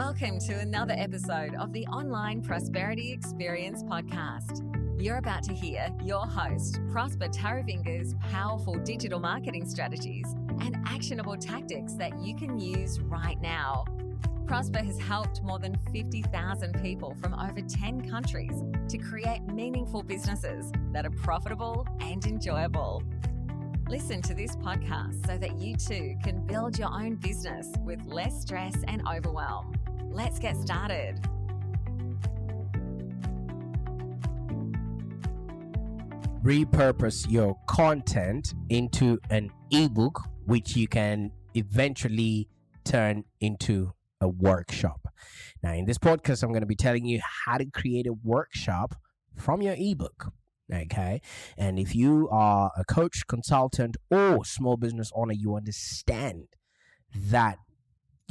Welcome to another episode of the Online Prosperity Experience podcast. You're about to hear your host, Prosper Taravinga's powerful digital marketing strategies and actionable tactics that you can use right now. Prosper has helped more than 50,000 people from over 10 countries to create meaningful businesses that are profitable and enjoyable. Listen to this podcast so that you too can build your own business with less stress and overwhelm. Let's get started. Repurpose your content into an ebook, which you can eventually turn into a workshop. Now, in this podcast, I'm going to be telling you how to create a workshop from your ebook. Okay. And if you are a coach, consultant, or small business owner, you understand that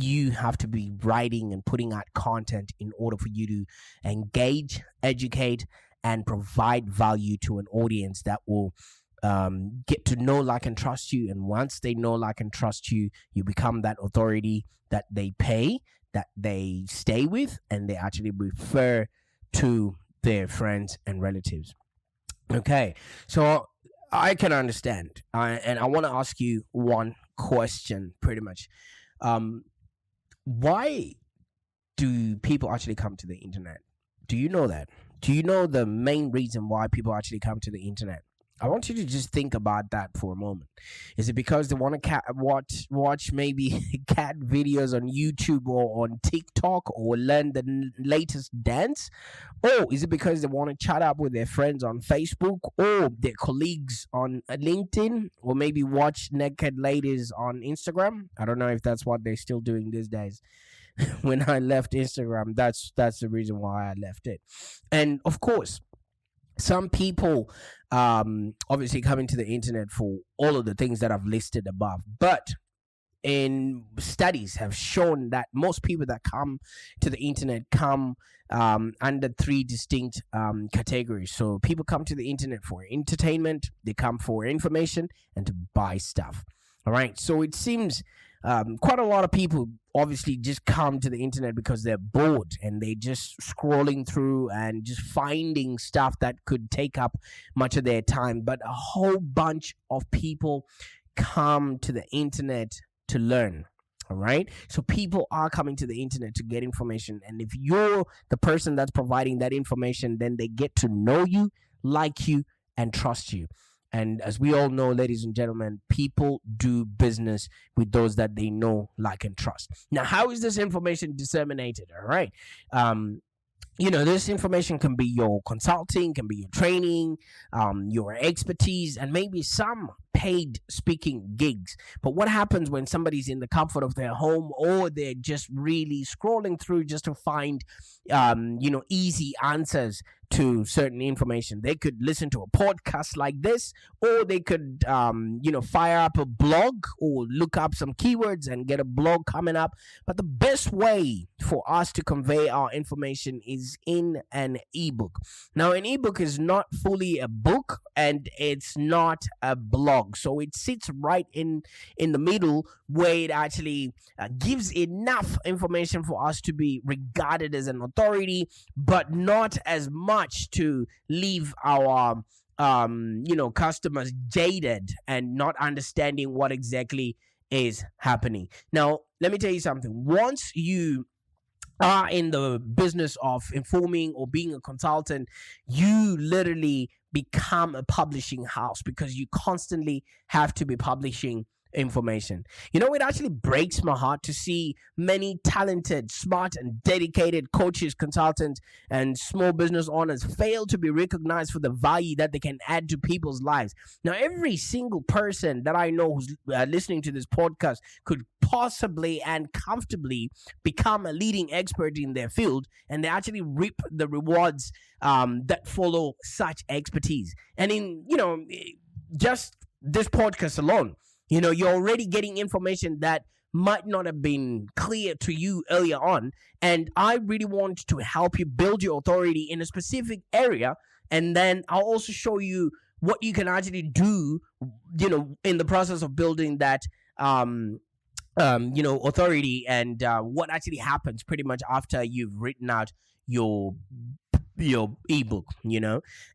you have to be writing and putting out content in order for you to engage, educate, and provide value to an audience that will get to know, like, and trust you. And once they know, like, and trust you, you become that authority that they pay, that they stay with, and they actually refer to their friends and relatives. Okay, so I can understand, and I want to ask you one question, pretty much. Why do people actually come to the internet? Do you know that? Do you know the main reason why people actually come to the internet? I want you to just think about that for a moment. Is it because they want to watch maybe cat videos on YouTube or on TikTok, or learn the latest dance? Or is it because they want to chat up with their friends on Facebook or their colleagues on LinkedIn, or maybe watch naked ladies on Instagram? I don't know if that's what they're still doing these days. When I left Instagram, that's the reason why I left it. And of course, some people obviously come into the internet for all of the things that I've listed above. But in studies have shown that most people that come to the internet come under three distinct categories. So people come to the internet for entertainment, they come for information, and to buy stuff. All right. So it seems quite a lot of people obviously just come to the internet because they're bored and they just scrolling through and just finding stuff that could take up much of their time. But a whole bunch of people come to the internet to learn. All right. So people are coming to the internet to get information. And if you're the person that's providing that information, then they get to know you, like you, and trust you. And as we all know, ladies and gentlemen, people do business with those that they know, like, and trust. Now, how is this information disseminated? All right. This information can be your consulting, can be your training, your expertise, and maybe some paid speaking gigs. But what happens when somebody's in the comfort of their home, or they're just really scrolling through just to find, easy answers to certain information? They could listen to a podcast like this, or they could, fire up a blog or look up some keywords and get a blog coming up. But the best way for us to convey our information is in an ebook. Now, an ebook is not fully a book, and it's not a blog. So it sits right in the middle, where it actually gives enough information for us to be regarded as an authority, but not as much to leave our customers jaded and not understanding what exactly is happening. Now, let me tell you something. Once you are in the business of informing or being a consultant, you literally become a publishing house, because you constantly have to be publishing information. It actually breaks my heart to see many talented, smart, and dedicated coaches, consultants, and small business owners fail to be recognized for the value that they can add to people's lives. Now, every single person that I know who's listening to this podcast could possibly and comfortably become a leading expert in their field, and they actually reap the rewards that follow such expertise. And in just this podcast alone, you're already getting information that might not have been clear to you earlier on. And I really want to help you build your authority in a specific area. And then I'll also show you what you can actually do, in the process of building that authority and what actually happens pretty much after you've written out your ebook.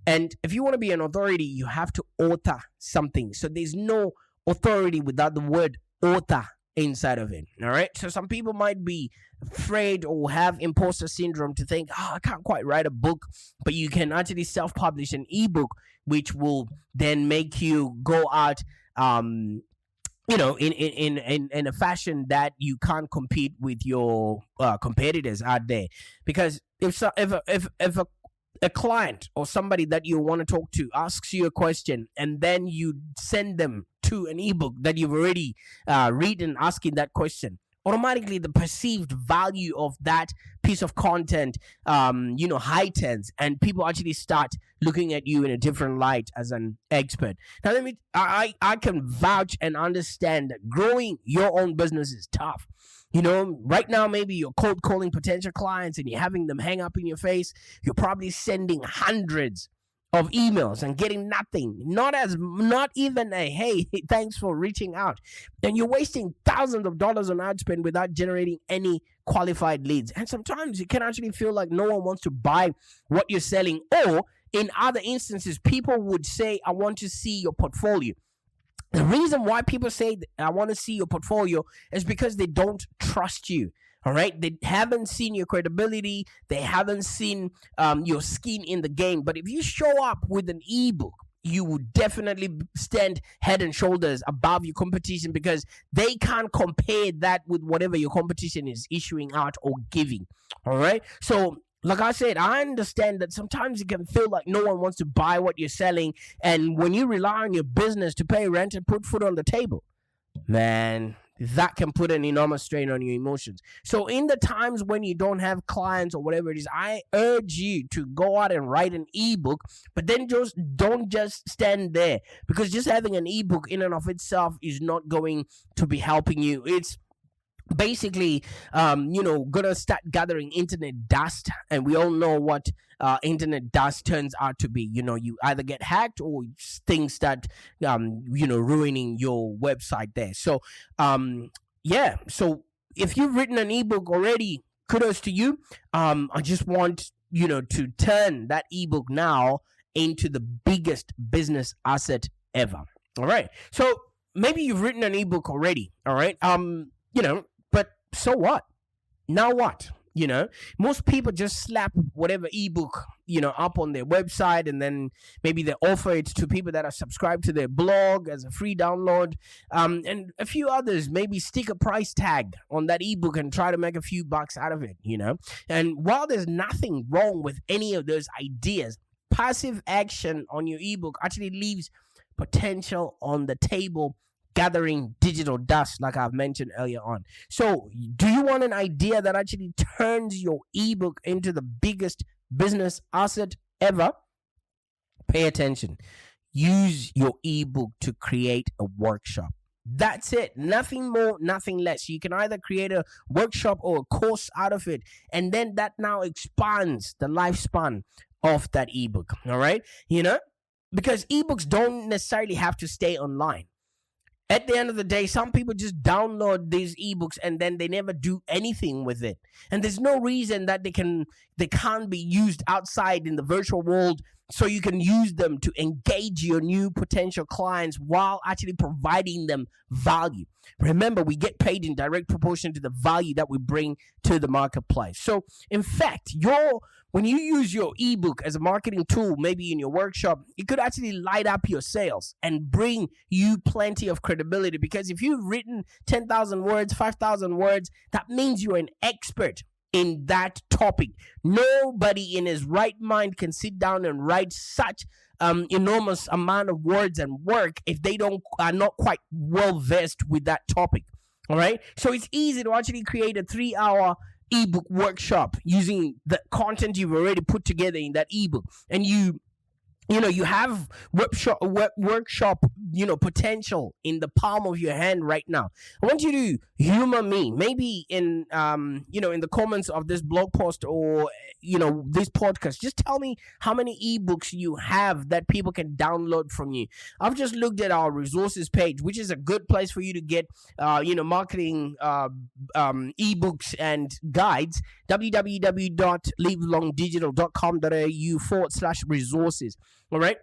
And if you want to be an authority, you have to author something. So there's no authority without the word author inside of it. All right, so some people might be afraid or have imposter syndrome to think, I can't quite write a book, but you can actually self-publish an ebook, which will then make you go out in a fashion that you can't compete with your competitors out there. Because if a client or somebody that you want to talk to asks you a question and then you send them to an ebook that you've already written asking that question, automatically the perceived value of that piece of content heightens, and people actually start looking at you in a different light as an expert. Now I can vouch and understand that growing your own business is tough. Right now, maybe you're cold calling potential clients and you're having them hang up in your face. You're probably sending hundreds of emails and getting nothing, not even a hey, thanks for reaching out. Then you're wasting thousands of dollars on ad spend without generating any qualified leads. And sometimes you can actually feel like no one wants to buy what you're selling. Or in other instances, people would say, I want to see your portfolio. The reason why people say, I want to see your portfolio, is because they don't trust you. All right. They haven't seen your credibility. They haven't seen your skin in the game. But if you show up with an ebook, you would definitely stand head and shoulders above your competition, because they can't compare that with whatever your competition is issuing out or giving. All right. So like I said, I understand that sometimes it can feel like no one wants to buy what you're selling. And when you rely on your business to pay rent and put food on the table, man, that can put an enormous strain on your emotions. So in the times when you don't have clients or whatever it is, I urge you to go out and write an ebook, but then just don't just stand there, because just having an ebook in and of itself is not going to be helping you. It's basically gonna start gathering internet dust, and we all know what internet dust turns out to be. You either get hacked or things start ruining your website there. So so if you've written an ebook already, kudos to you. I just want to turn that ebook now into the biggest business asset ever. All right, so maybe you've written an ebook already. All right, but so what? Now what? Most people just slap whatever ebook, up on their website, and then maybe they offer it to people that are subscribed to their blog as a free download. And a few others maybe stick a price tag on that ebook and try to make a few bucks out of it, And while there's nothing wrong with any of those ideas, passive action on your ebook actually leaves potential on the table, gathering digital dust, like I've mentioned earlier on. So do you want an idea that actually turns your ebook into the biggest business asset ever? Pay attention. Use your ebook to create a workshop. That's it. Nothing more, nothing less. You can either create a workshop or a course out of it, and then that now expands the lifespan of that ebook. All right? Because ebooks don't necessarily have to stay online. At the end of the day, some people just download these ebooks and then they never do anything with it. And there's no reason that they can't be used outside in the virtual world, so you can use them to engage your new potential clients while actually providing them value. Remember, we get paid in direct proportion to the value that we bring to the marketplace. So in fact, when you use your ebook as a marketing tool, maybe in your workshop, it could actually light up your sales and bring you plenty of credibility. Because if you've written 10,000 words, 5,000 words, that means you're an expert in that topic. Nobody in his right mind can sit down and write such enormous amount of words and work if they are not quite well versed with that topic. All right, so it's easy to actually create a 3-hour ebook workshop using the content you've already put together in that ebook, and you you have workshop potential in the palm of your hand right now. I want you to humor me, maybe in in the comments of this blog post, or this podcast. Just tell me how many ebooks you have that people can download from you. I've just looked at our resources page, which is a good place for you to get marketing ebooks and guides. www.livelongdigital.com.au/resources. All right.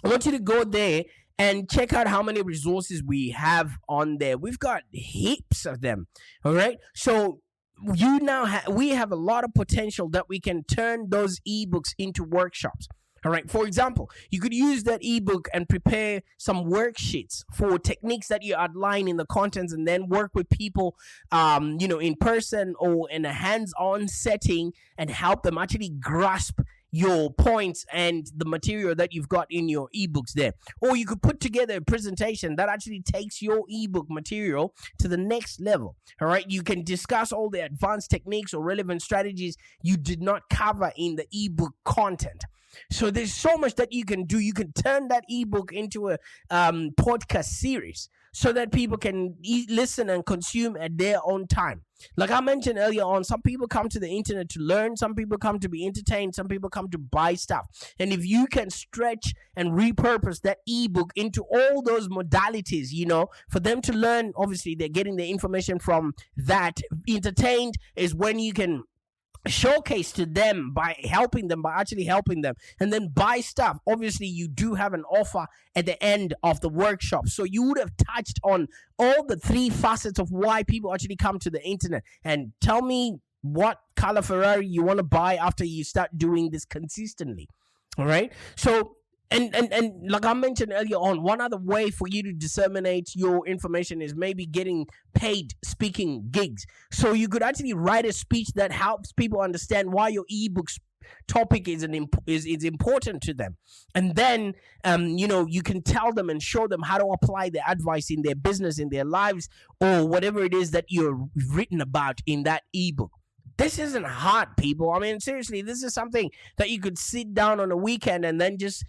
I want you to go there and check out how many resources we have on there. We've got heaps of them. All right. So we have a lot of potential that we can turn those ebooks into workshops. All right. For example, you could use that ebook and prepare some worksheets for techniques that you outline in the contents, and then work with people, in person or in a hands-on setting, and help them actually grasp your points and the material that you've got in your ebooks there. Or you could put together a presentation that actually takes your ebook material to the next level. All right. You can discuss all the advanced techniques or relevant strategies you did not cover in the ebook content. So there's so much that you can do. You can turn that ebook into a podcast series so that people can listen and consume at their own time. Like I mentioned earlier on, some people come to the internet to learn, some people come to be entertained, some people come to buy stuff. And if you can stretch and repurpose that ebook into all those modalities, for them to learn, obviously they're getting the information from that. Entertained is when you can showcase to them by actually helping them, and then buy stuff. Obviously you do have an offer at the end of the workshop, so you would have touched on all the three facets of why people actually come to the internet. And tell me what color Ferrari you want to buy after you start doing this consistently. All right. So and like I mentioned earlier on, one other way for you to disseminate your information is maybe getting paid speaking gigs. So you could actually write a speech that helps people understand why your ebooks topic is important to them, and then you can tell them and show them how to apply the advice in their business, in their lives, or whatever it is that you're written about in that ebook. This isn't hard, people. I mean, seriously, this is something that you could sit down on a weekend and then just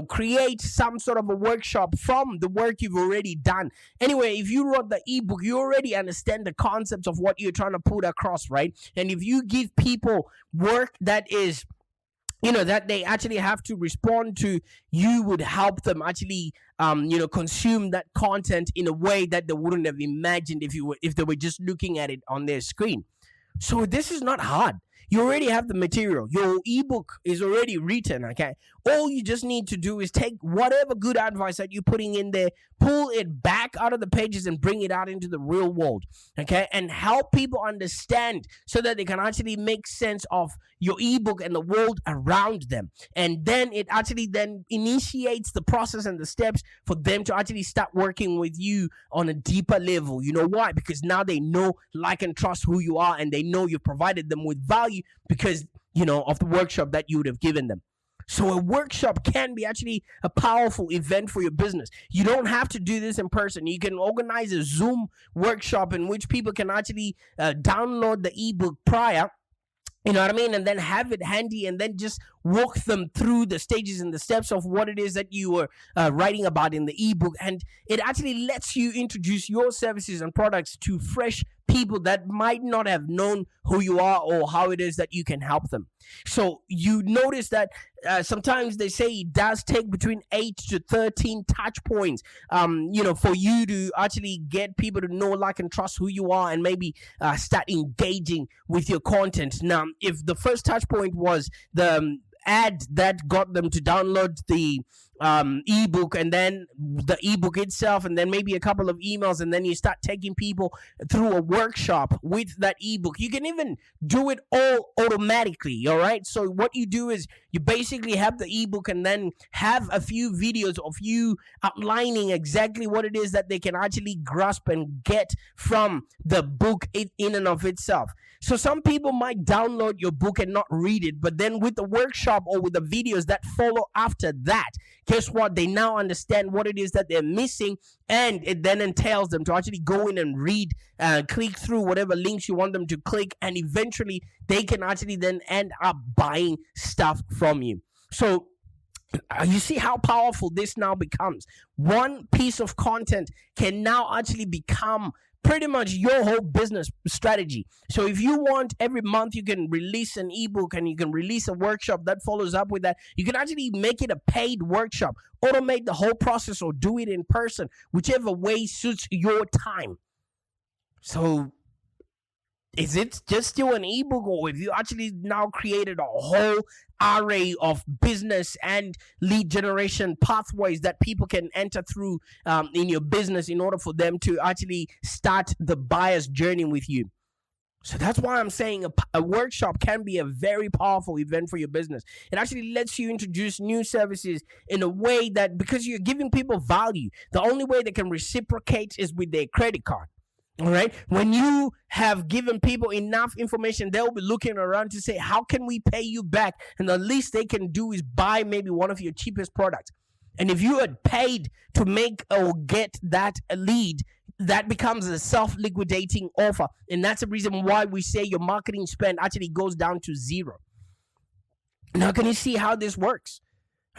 create some sort of a workshop from the work you've already done. Anyway, if you wrote the ebook, you already understand the concepts of what you're trying to put across, right? And if you give people work that is that they actually have to respond to, you would help them actually consume that content in a way that they wouldn't have imagined if they were just looking at it on their screen. So this is not hard. You already have the material. Your ebook is already written, okay? All you just need to do is take whatever good advice that you're putting in there, pull it back out of the pages and bring it out into the real world, okay? And help people understand so that they can actually make sense of your ebook and the world around them. And then it actually then initiates the process and the steps for them to actually start working with you on a deeper level. You know why? Because now they know, like, and trust who you are, and they know you've provided them with value because, of the workshop that you would have given them. So a workshop can be actually a powerful event for your business. You don't have to do this in person. You can organize a Zoom workshop in which people can actually download the ebook prior. You know what I mean? And then have it handy, and then just walk them through the stages and the steps of what it is that you were writing about in the ebook. And it actually lets you introduce your services and products to fresh people that might not have known who you are or how it is that you can help them. So you notice that sometimes they say it does take between 8 to 13 touch points, for you to actually get people to know, like, and trust who you are, and maybe start engaging with your content. Now, if the first touch point was the ad that got them to download the ebook, and then the ebook itself, and then maybe a couple of emails, and then you start taking people through a workshop with that ebook. You can even do it all automatically. All right. So what you do is you basically have the ebook, and then have a few videos of you outlining exactly what it is that they can actually grasp and get from the book in and of itself. So some people might download your book and not read it, but then with the workshop or with the videos that follow after that, guess what? They now understand what it is that they're missing, and it then entails them to actually go in and read, click through whatever links you want them to click, and eventually they can actually then end up buying stuff from you. So You see how powerful this now becomes. One piece of content can now actually become pretty much your whole business strategy. So if you want, every month you can release an ebook and you can release a workshop that follows up with that. You can actually make it a paid workshop, automate the whole process, or do it in person, whichever way suits your time. So is it just still an ebook, or have you actually now created a whole array of business and lead generation pathways that people can enter through in your business in order for them to actually start the buyer's journey with you? So that's why I'm saying a workshop can be a very powerful event for your business. It actually lets you introduce new services in a way that, because you're giving people value, the only way they can reciprocate is with their credit card. All right. When you have given people enough information, they'll be looking around to say, how can we pay you back? And the least they can do is buy maybe one of your cheapest products. And if you had paid to make or get that lead, that becomes a self-liquidating offer. And that's the reason why we say your marketing spend actually goes down to zero. Now, can you see how this works?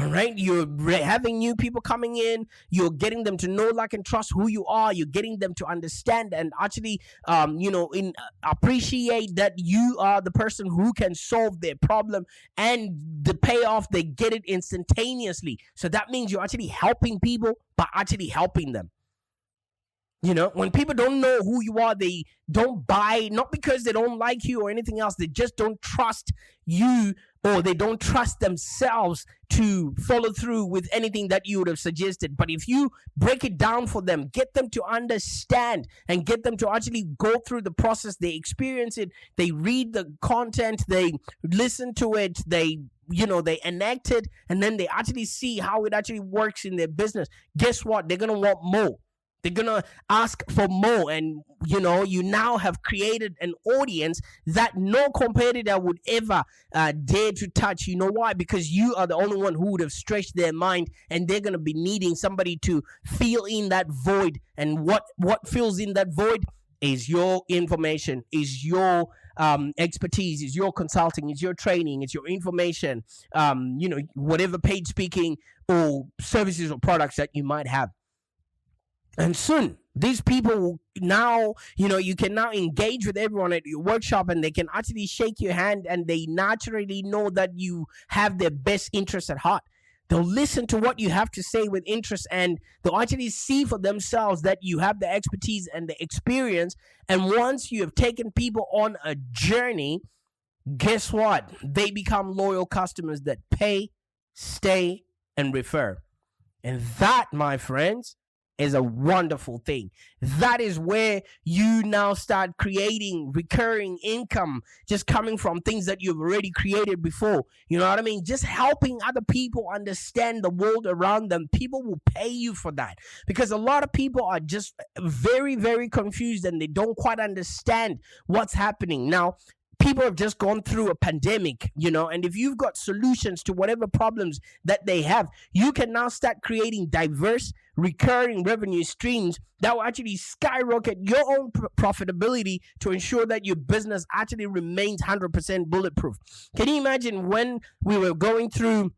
All right, you're having new people coming in. You're getting them to know, like, and trust who you are. You're getting them to understand and actually, appreciate that you are the person who can solve their problem, and the payoff, they get it instantaneously. So that means you're actually helping people by actually helping them. When people don't know who you are, they don't buy, not because they don't like you or anything else. They just don't trust you, or they don't trust themselves to follow through with anything that you would have suggested. But if you break it down for them, get them to understand and get them to actually go through the process, they experience it, they read the content, they listen to it, they enact it, and then they actually see how it actually works in their business. Guess what? They're going to want more. They're going to ask for more. And, you now have created an audience that no competitor would ever dare to touch. You know why? Because you are the only one who would have stretched their mind, and they're going to be needing somebody to fill in that void. And what fills in that void is your information, is your expertise, is your consulting, is your training, it's your information, whatever paid speaking or services or products that you might have. And soon, these people will now, you can now engage with everyone at your workshop, and they can actually shake your hand, and they naturally know that you have their best interests at heart. They'll listen to what you have to say with interest, and they'll actually see for themselves that you have the expertise and the experience. And once you have taken people on a journey, guess what? They become loyal customers that pay, stay, and refer. And that, my friends, is a wonderful thing. That is where you now start creating recurring income, just coming from things that you've already created before. You know what I mean? Just helping other people understand the world around them. People will pay you for that, because a lot of people are just very, very confused, and they don't quite understand what's happening. Now, people have just gone through a pandemic, and if you've got solutions to whatever problems that they have, you can now start creating diverse, recurring revenue streams that will actually skyrocket your own profitability to ensure that your business actually remains 100% bulletproof. Can you imagine when we were going through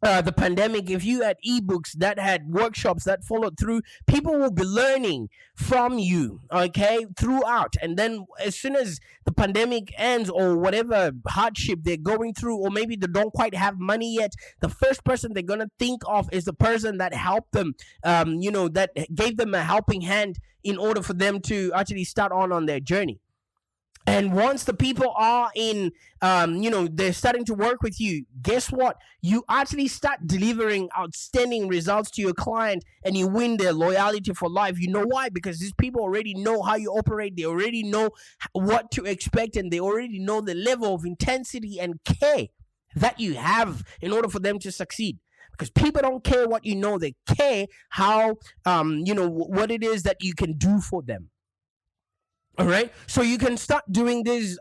the pandemic, if you had ebooks that had workshops that followed through, people will be learning from you, okay, throughout. And then as soon as the pandemic ends, or whatever hardship they're going through, or maybe they don't quite have money yet, the first person they're going to think of is the person that helped them, that gave them a helping hand in order for them to actually start on their journey. And once the people are in, they're starting to work with you, guess what? You actually start delivering outstanding results to your client, and you win their loyalty for life. You know why? Because these people already know how you operate. They already know what to expect, and they already know the level of intensity and care that you have in order for them to succeed. Because people don't care what you know. They care how, what it is that you can do for them. All right. So you can start doing these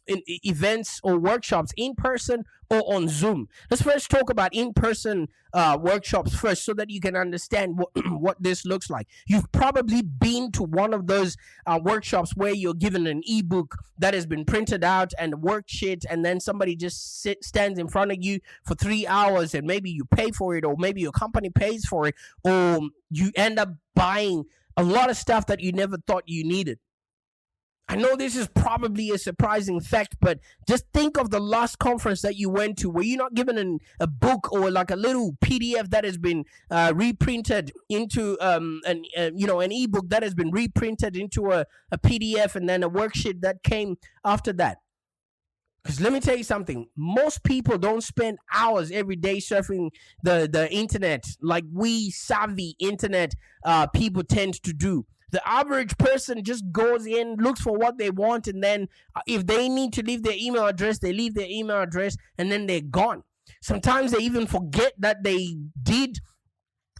events or workshops in person or on Zoom. Let's first talk about in person workshops first so that you can understand what, what this looks like. You've probably been to one of those workshops where you're given an ebook that has been printed out and a worksheet, and then somebody just stands in front of you for 3 hours, and maybe you pay for it, or maybe your company pays for it, or you end up buying a lot of stuff that you never thought you needed. I know this is probably a surprising fact, but just think of the last conference that you went to where you're not given a book or like a little PDF that has been reprinted into an ebook that has been reprinted into a PDF, and then a worksheet that came after that. Because let me tell you something, most people don't spend hours every day surfing the internet like we savvy internet people tend to do. The average person just goes in, looks for what they want, and then if they need to leave their email address, they leave their email address, and then they're gone. Sometimes they even forget that they did,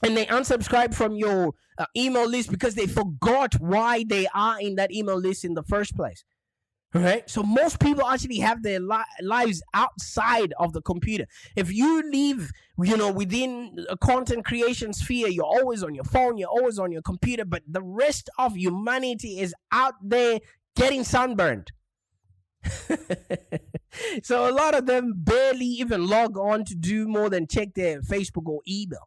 and they unsubscribe from your email list because they forgot why they are in that email list in the first place. Right? So most people actually have their lives outside of the computer. If you live, within a content creation sphere, you're always on your phone, you're always on your computer, but the rest of humanity is out there getting sunburned. So a lot of them barely even log on to do more than check their Facebook or email.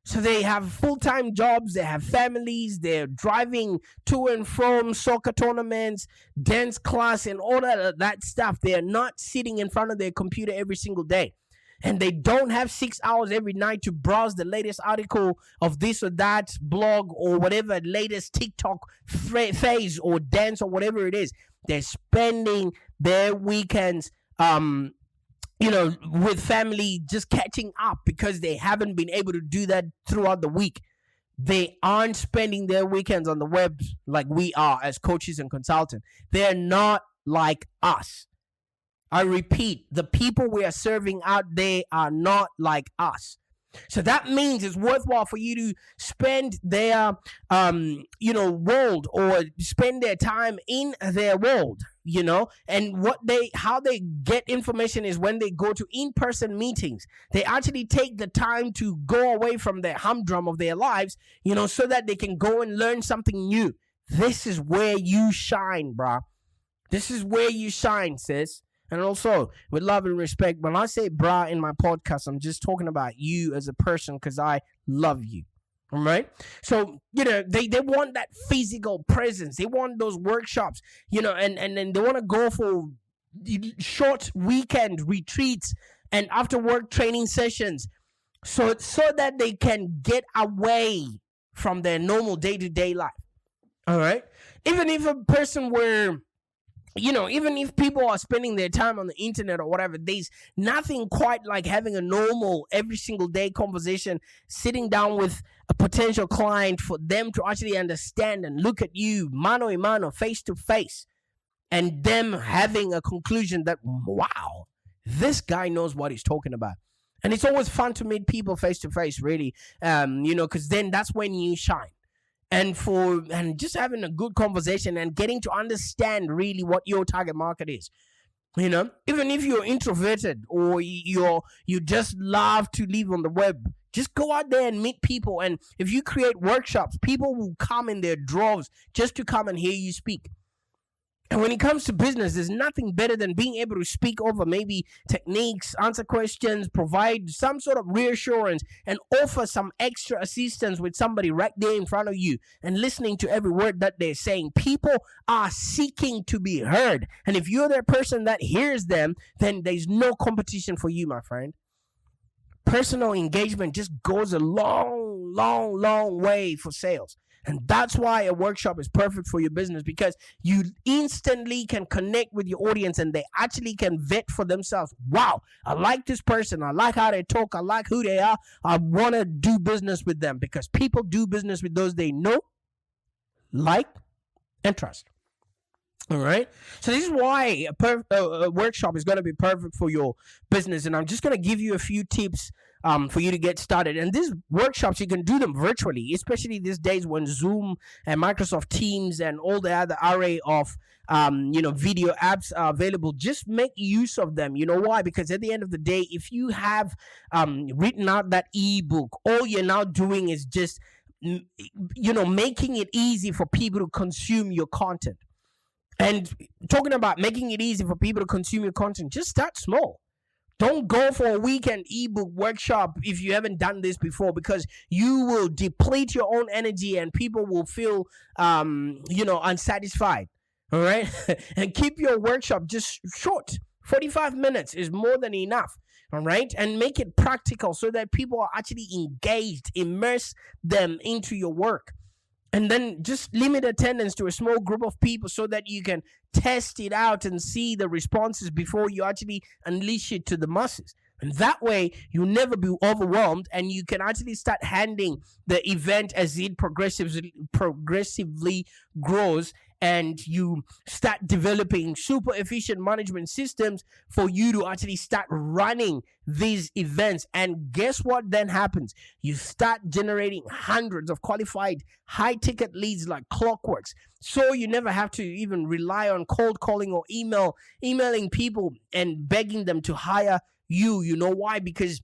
So they have full-time jobs, they have families, they're driving to and from soccer tournaments, dance class, and all that stuff. They're not sitting in front of their computer every single day. And they don't have 6 hours every night to browse the latest article of this or that blog or whatever latest TikTok phase or dance or whatever it is. They're spending their weekends with family, just catching up because they haven't been able to do that throughout the week. They aren't spending their weekends on the web like we are as coaches and consultants. They're not like us. I repeat, the people we are serving out there are not like us. So that means it's worthwhile for you to spend their, world, or spend their time in their world, and how they get information is when they go to in-person meetings. They actually take the time to go away from the humdrum of their lives, so that they can go and learn something new. This is where you shine, bruh. This is where you shine, sis. And also, with love and respect, when I say brah in my podcast, I'm just talking about you as a person because I love you. All right? So, they want that physical presence. They want those workshops, and they want to go for short weekend retreats and after work training sessions so that they can get away from their normal day-to-day life. All right? Even if a person were... even if people are spending their time on the internet or whatever, there's nothing quite like having a normal every single day conversation, sitting down with a potential client for them to actually understand and look at you mano a mano, face to face, and them having a conclusion that, wow, this guy knows what he's talking about. And it's always fun to meet people face to face, really, because then that's when you shine. And just having a good conversation and getting to understand really what your target market is. Even if you're introverted or you just love to live on the web, just go out there and meet people. And if you create workshops, people will come in their droves just to come and hear you speak. And when it comes to business, there's nothing better than being able to speak over maybe techniques, answer questions, provide some sort of reassurance, and offer some extra assistance with somebody right there in front of you and listening to every word that they're saying. People are seeking to be heard. And if you're that person that hears them, then there's no competition for you, my friend. Personal engagement just goes a long, long, long way for sales. And that's why a workshop is perfect for your business, because you instantly can connect with your audience and they actually can vet for themselves. Wow, I like this person. I like how they talk. I like who they are. I want to do business with them, because people do business with those they know, like, and trust. All right. So this is why a workshop is going to be perfect for your business. And I'm just going to give you a few tips for you to get started. And these workshops, you can do them virtually, especially these days when Zoom and Microsoft Teams and all the other array of video apps are available. Just make use of them. You know why? Because at the end of the day, if you have written out that ebook, all you're now doing is just making it easy for people to consume your content. And talking about making it easy for people to consume your content, just start small. Don't go for a weekend ebook workshop if you haven't done this before, because you will deplete your own energy and people will feel unsatisfied. All right. And keep your workshop just short. 45 minutes is more than enough. All right. And make it practical so that people are actually engaged, immerse them into your work. And then just limit attendance to a small group of people so that you can test it out and see the responses before you actually unleash it to the masses. And that way, you'll never be overwhelmed, and you can actually start handling the event as it progressively grows, and you start developing super efficient management systems for you to actually start running these events. And guess what then happens? You start generating hundreds of qualified high-ticket leads like clockworks. So you never have to even rely on cold calling or emailing people and begging them to hire you. You know why? Because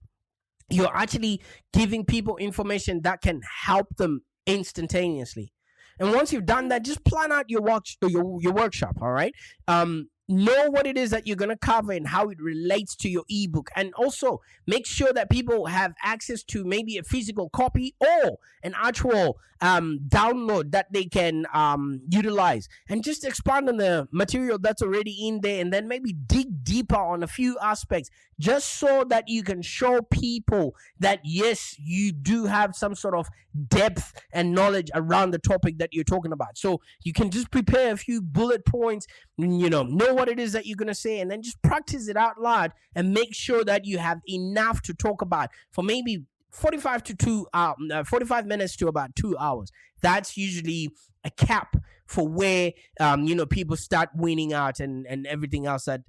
you're actually giving people information that can help them instantaneously. And once you've done that, just plan out your workshop, all right? Know what it is that you're going to cover and how it relates to your ebook. And also make sure that people have access to maybe a physical copy or an actual download that they can utilize. And just expand on the material that's already in there, and then maybe dig deeper on a few aspects, just so that you can show people that, yes, you do have some sort of depth and knowledge around the topic that you're talking about. So you can just prepare a few bullet points, know what it is that you're going to say, and then just practice it out loud and make sure that you have enough to talk about for maybe 45 minutes to about 2 hours. That's usually a cap for where people start winning out and everything else that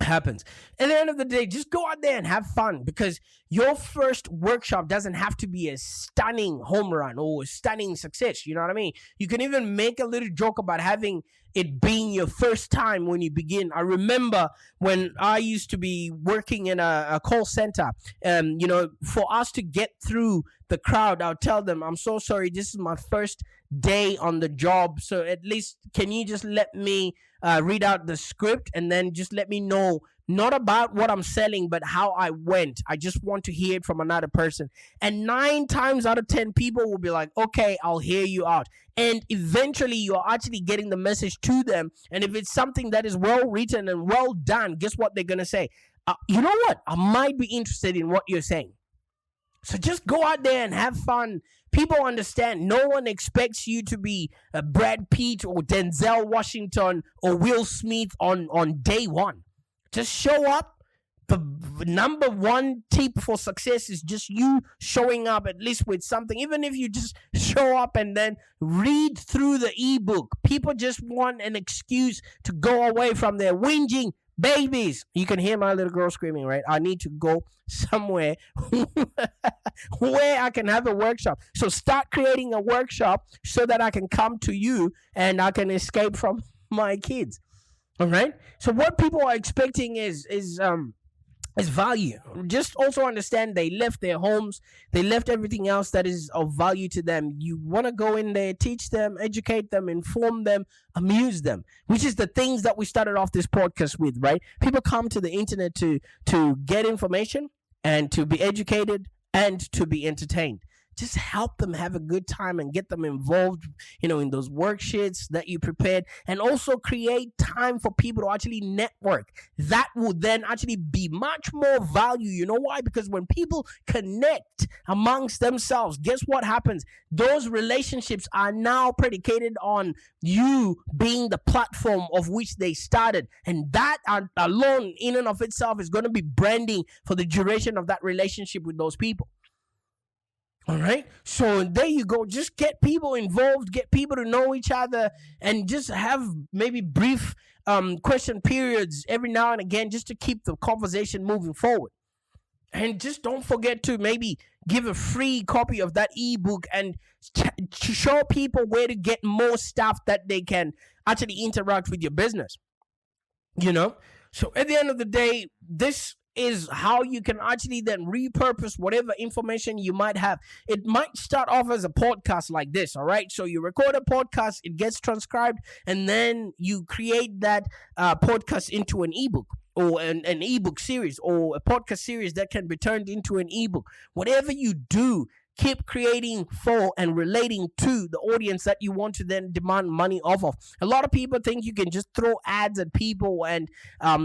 happens. At the end of the day, just go out there and have fun, because your first workshop doesn't have to be a stunning home run or a stunning success. You know what I mean? You can even make a little joke about having it being your first time when you begin. I remember when I used to be working in a call center, for us to get through the crowd, I'll tell them, I'm so sorry, this is my first day on the job, so at least can you just let me read out the script, and then just let me know not about what I'm selling, but how I went. I just want to hear it from another person. And 9 times out of 10 people will be like, okay, I'll hear you out. And eventually you're actually getting the message to them. And if it's something that is well written and well done, guess what they're going to say? You know what? I might be interested in what you're saying. So just go out there and have fun. People understand. No one expects you to be Brad Pitt or Denzel Washington or Will Smith on day one. Just show up. The number one tip for success is just you showing up at least with something. Even if you just show up and then read through the ebook. People just want an excuse to go away from their whinging babies. You can hear my little girl screaming, right? I need to go somewhere where I can have a workshop. So start creating a workshop so that I can come to you and I can escape from my kids. All right. So what people are expecting is value. Just also understand they left their homes, they left everything else that is of value to them. You want to go in there, teach them, educate them, inform them, amuse them, which is the things that we started off this podcast with, right? People come to the internet to get information and to be educated and to be entertained. Just help them have a good time and get them involved, in those worksheets that you prepared, and also create time for people to actually network. That will then actually be much more value. You know why? Because when people connect amongst themselves, guess what happens? Those relationships are now predicated on you being the platform of which they started. And that alone in and of itself is going to be branding for the duration of that relationship with those people. All right. So there you go. Just get people involved, get people to know each other, and just have maybe brief question periods every now and again just to keep the conversation moving forward. And just don't forget to maybe give a free copy of that ebook and to show people where to get more stuff that they can actually interact with your business. So at the end of the day, this is how you can actually then repurpose whatever information you might have. It might start off as a podcast like this, all right? So you record a podcast, it gets transcribed, and then you create that podcast into an ebook, or an ebook series, or a podcast series that can be turned into an ebook. Whatever you do, keep creating for and relating to the audience that you want to then demand money off of. A lot of people think you can just throw ads at people and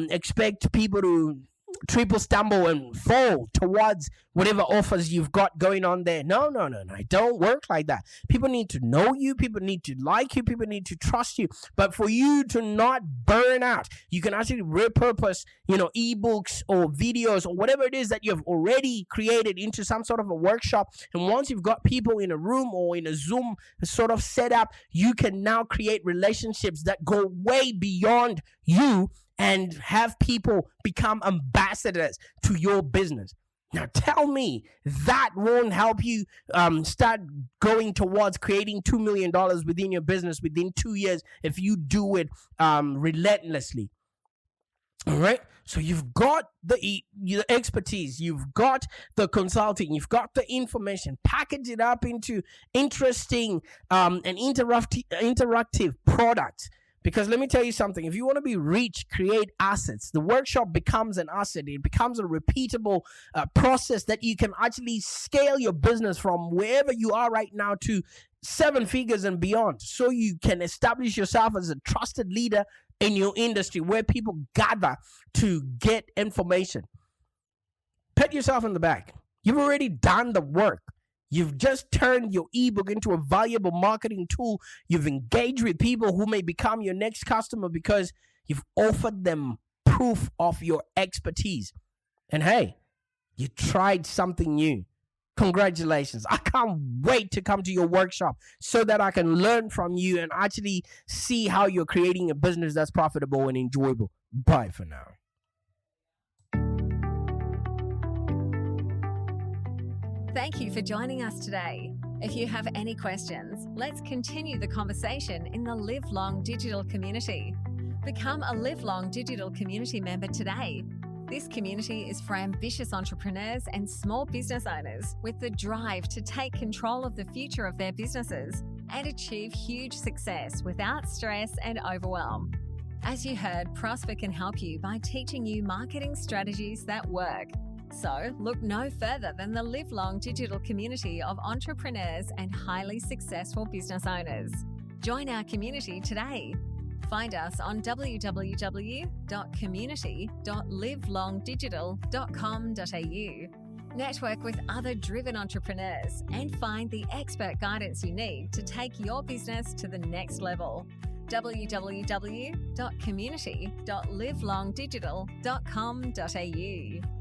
expect people to triple stumble and fall towards whatever offers you've got going on there. No. It don't work like that. People need to know you. People need to like you. People need to trust you. But for you to not burn out, you can actually repurpose, ebooks or videos or whatever it is that you've already created into some sort of a workshop. And once you've got people in a room or in a Zoom sort of setup, you can now create relationships that go way beyond you and have people become ambassadors to your business. Now tell me that won't help you start going towards creating $2 million within your business within 2 years if you do it relentlessly. All right. So you've got the expertise, you've got the consulting, you've got the information. Package it up into interesting and interactive products. Because let me tell you something, if you want to be rich, create assets. The workshop becomes an asset. It becomes a repeatable process that you can actually scale your business from wherever you are right now to 7 figures and beyond. So you can establish yourself as a trusted leader in your industry where people gather to get information. Pat yourself on the back. You've already done the work. You've just turned your ebook into a valuable marketing tool. You've engaged with people who may become your next customer because you've offered them proof of your expertise. And hey, you tried something new. Congratulations. I can't wait to come to your workshop so that I can learn from you and actually see how you're creating a business that's profitable and enjoyable. Bye for now. Thank you for joining us today. If you have any questions, let's continue the conversation in the Live Long Digital community. Become a Live Long Digital community member today. This community is for ambitious entrepreneurs and small business owners with the drive to take control of the future of their businesses and achieve huge success without stress and overwhelm. As you heard, Prosper can help you by teaching you marketing strategies that work. So look no further than the Live Long Digital community of entrepreneurs and highly successful business owners. Join our community today. Find us on www.community.livelongdigital.com.au. Network with other driven entrepreneurs and find the expert guidance you need to take your business to the next level. www.community.livelongdigital.com.au